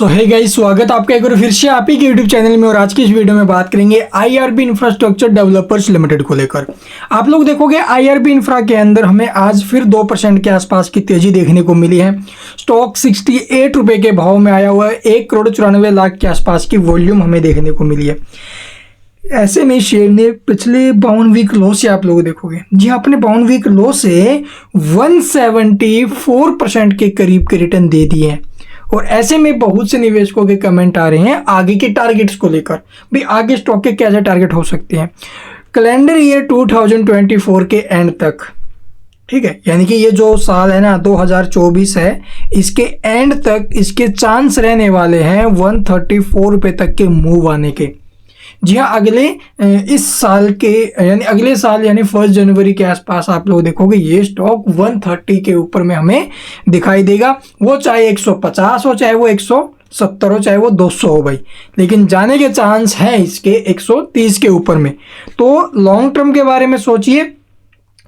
तो hey guys, स्वागत आपका एक बार फिर से आप ही के यूट्यूब चैनल में। और आज की इस वीडियो में बात करेंगे आईआरबी इंफ्रास्ट्रक्चर डेवलपर्स लिमिटेड को लेकर। आप लोग देखोगे आईआरबी इंफ्रा के अंदर हमें आज फिर 2% के आसपास की तेजी देखने को मिली है। स्टॉक 68 रुपये के भाव में आया हुआ है। 1,94,00,000 के आसपास की वॉल्यूम हमें देखने को मिली है। ऐसे में शेयर ने पिछले 52 वीक लो से आप लोग देखोगे, जी हाँ, अपने 52 वीक लो से 174% के करीब के रिटर्न दे दिए हैं। और ऐसे में बहुत से निवेशकों के कमेंट आ रहे हैं आगे के टारगेट्स को लेकर, भाई आगे स्टॉक के कैसे टारगेट हो सकते हैं कैलेंडर ईयर 2024 के एंड तक। ठीक है, यानी कि ये जो साल है ना 2024 है, इसके एंड तक इसके चांस रहने वाले हैं 134 रुपये तक के मूव आने के। जी हाँ, इस साल के यानी अगले साल यानी 1 जनवरी के आसपास आप लोग देखोगे ये स्टॉक 130 के ऊपर में हमें दिखाई देगा। वो चाहे 150 हो, चाहे वो 170 हो, चाहे वो 200 हो भाई, लेकिन जाने के चांस है इसके 130 के ऊपर में। तो लॉन्ग टर्म के बारे में सोचिए,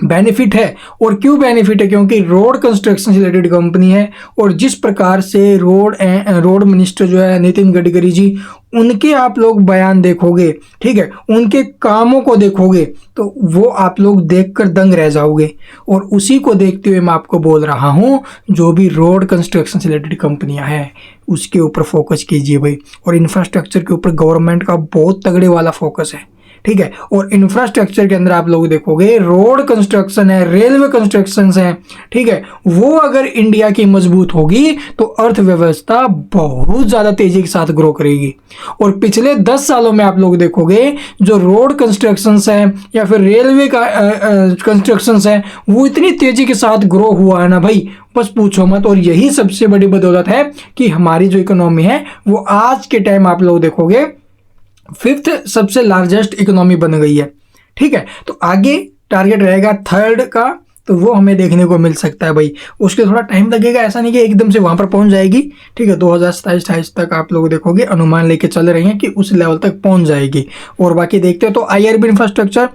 बेनिफिट है। और क्यों बेनिफिट है? क्योंकि रोड कंस्ट्रक्शन से रिलेटेड कंपनी है। और जिस प्रकार से रोड मिनिस्टर जो है नितिन गडकरी जी, उनके आप लोग बयान देखोगे, ठीक है, उनके कामों को देखोगे तो वो आप लोग देखकर दंग रह जाओगे। और उसी को देखते हुए मैं आपको बोल रहा हूँ, जो भी रोड कंस्ट्रक्शन से रिलेटेड कंपनियां हैं उसके ऊपर फोकस कीजिए भाई। और इंफ्रास्ट्रक्चर के ऊपर गवर्नमेंट का बहुत तगड़े वाला फोकस है, ठीक है। और इंफ्रास्ट्रक्चर के अंदर आप लोग देखोगे रोड कंस्ट्रक्शन है, रेलवे कंस्ट्रक्शन है, ठीक है, वो अगर इंडिया की मजबूत होगी तो अर्थव्यवस्था बहुत ज्यादा तेजी के साथ ग्रो करेगी। और पिछले 10 सालों में आप लोग देखोगे जो रोड कंस्ट्रक्शन है या फिर रेलवे का कंस्ट्रक्शन है, वो इतनी तेजी के साथ ग्रो हुआ है ना भाई, बस पूछो मत। और यही सबसे बड़ी बदौलत है कि हमारी जो इकोनॉमी है वो आज के टाइम आप लोग देखोगे 5th सबसे लार्जेस्ट इकोनॉमी बन गई है, ठीक है। तो आगे टारगेट रहेगा 3rd का, तो वो हमें देखने को मिल सकता है भाई। उसके थोड़ा टाइम लगेगा, ऐसा नहीं कि एकदम से वहां पर पहुंच जाएगी, ठीक है। 2027-28 तक आप लोग देखोगे अनुमान लेके चल रहे हैं कि उस लेवल तक पहुंच जाएगी। और बाकी देखते हैं तो आईआरबी इंफ्रास्ट्रक्चर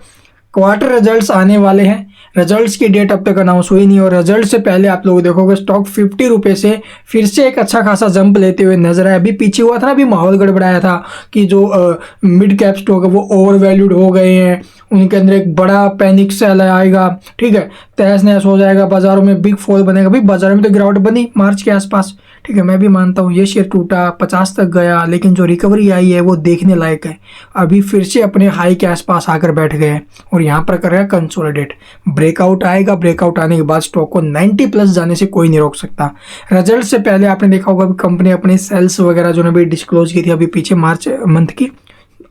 क्वार्टर रिजल्ट्स आने वाले हैं। रिजल्ट्स की डेट अब तक अनाउंस हुई नहीं, और रिजल्ट से पहले आप लोग देखोगे स्टॉक 50 रुपये से फिर से एक अच्छा खासा जंप लेते हुए नजर आया। अभी पीछे हुआ था ना, अभी माहौल गड़बड़ाया था कि जो मिड कैप स्टॉक है वो ओवर वैल्यूड हो गए हैं, उनके अंदर एक बड़ा पैनिक सेल आएगा, ठीक है, तहस नहस हो जाएगा, बाजारों में बिग फॉल बनेगा। भाई बाजार में तो गिरावट बनी मार्च के आसपास, ठीक है, मैं भी मानता हूँ ये शेयर टूटा, 50 तक गया, लेकिन जो रिकवरी आई है वो देखने लायक है। अभी फिर से अपने हाई के आसपास आकर बैठ गए हैं और यहाँ पर कर रहा है कंसोलिडेट। ब्रेकआउट आएगा, ब्रेकआउट आने के बाद स्टॉक को 90 प्लस जाने से कोई नहीं रोक सकता। रिजल्ट से पहले आपने देखा होगा कंपनी अपने सेल्स वगैरह जो ने भी डिस्क्लोज की थी अभी पीछे मार्च मंथ की,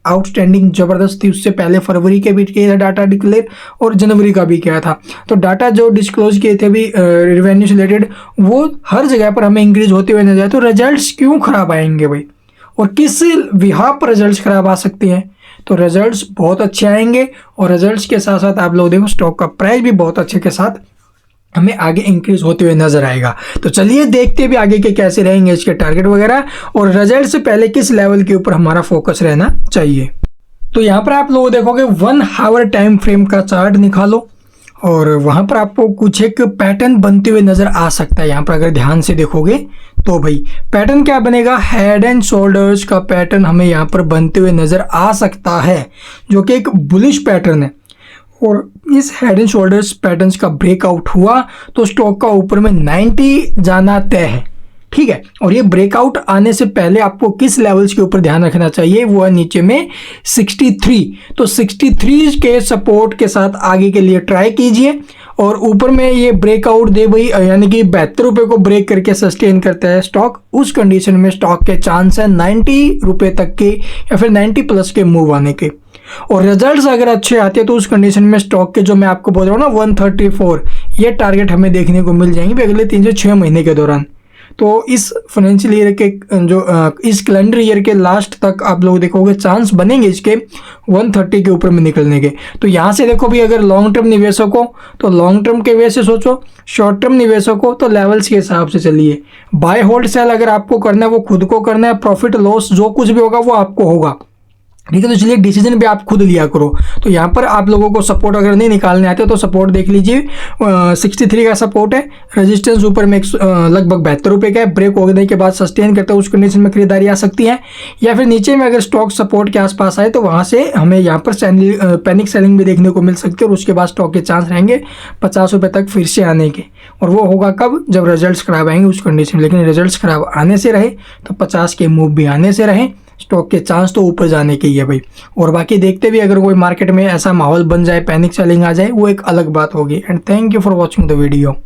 आउटस्टैंडिंग जबरदस्त थी। उससे पहले फरवरी के भी किया था डाटा डिक्लेयर, और जनवरी का भी किया था। तो डाटा जो डिस्क्लोज किए थे अभी रेवेन्यू से रिलेटेड, वो हर जगह पर हमें इंक्रीज होते हुए नजर आए। तो रिजल्ट्स क्यों खराब आएंगे भाई, और किस विहार पर रिजल्ट्स खराब आ सकते हैं? तो रिजल्ट्स बहुत अच्छे आएंगे, और रिजल्ट्स के साथ साथ आप लोग देखो स्टॉक का प्राइस भी बहुत अच्छे के साथ हमें आगे इंक्रीज होते हुए नजर आएगा। तो चलिए देखते भी आगे के कैसे रहेंगे इसके टारगेट वगैरह, और रिजल्ट से पहले किस लेवल के ऊपर हमारा फोकस रहना चाहिए। तो यहाँ पर आप लोग देखोगे 1 आवर टाइम फ्रेम का चार्ट निकालो, और वहां पर आपको कुछ एक पैटर्न बनते हुए नजर आ सकता है। यहाँ पर अगर ध्यान से देखोगे तो भाई पैटर्न क्या बनेगा, हेड एंड शोल्डर्स का पैटर्न हमें यहाँ पर बनते हुए नजर आ सकता है, जो कि एक बुलिश पैटर्न है। और इस हेड एंड शोल्डर्स पैटर्न्स का ब्रेकआउट हुआ तो स्टॉक का ऊपर में 90 जाना तय है, ठीक है। और ये ब्रेकआउट आने से पहले आपको किस लेवल्स के ऊपर ध्यान रखना चाहिए, वो है नीचे में 63। तो 63 के सपोर्ट के साथ आगे के लिए ट्राई कीजिए, और ऊपर में ये ब्रेकआउट दे भाई, यानी कि 72 रुपये को ब्रेक करके सस्टेन करता है स्टॉक, उस कंडीशन में स्टॉक के चांस है 90 रुपये तक के या फिर 90 प्लस के मूव आने के। और रिजल्ट्स अगर अच्छे आते हैं तो उस कंडीशन में स्टॉक के जो मैं आपको बोल रहा हूँ ना 134, ये टारगेट हमें देखने को मिल जाएंगे अगले 3 से 6 महीने के दौरान। तो इस फाइनेंशियल ईयर के जो इस कैलेंडर ईयर के लास्ट तक आप लोग देखोगे चांस बनेंगे इसके 130 के ऊपर में निकलने के। तो यहाँ से देखो भी अगर लॉन्ग टर्म निवेशक हो तो लॉन्ग टर्म के वे से सोचो, शॉर्ट टर्म निवेशक हो तो लेवल्स के हिसाब से चलिए। बाय होल्ड सेल अगर आपको करना है वो खुद को करना है, प्रॉफिट लॉस जो कुछ भी होगा वो आपको होगा। ठीक है। तो इसलिए डिसीजन भी आप खुद लिया करो। तो यहाँ पर आप लोगों को सपोर्ट अगर नहीं निकालने आते तो सपोर्ट देख लीजिए, 63 का सपोर्ट है, रेजिस्टेंस ऊपर में लगभग 72 रुपये का है, ब्रेक होने के बाद सस्टेन करते हैं, उस कंडीशन में खरीदारी आ सकती है। या फिर नीचे में अगर स्टॉक सपोर्ट के आसपास आए तो वहाँ से हमें यहाँ पर पैनिक सेलिंग भी देखने को मिल सकती है, और उसके बाद स्टॉक के चांस रहेंगे 50 रुपये तक फिर से आने के। और वो होगा कब, जब रिजल्ट्स खराब आएंगे उस कंडीशन में। लेकिन रिजल्ट्स खराब आने से रहे तो 50 के मूव भी आने से रहे, स्टॉक के चांस तो ऊपर जाने के ही है भाई। और बाकी देखते भी, अगर कोई मार्केट में ऐसा माहौल बन जाए, पैनिक सेलिंग आ जाए, वो एक अलग बात होगी। And thank you for watching the video.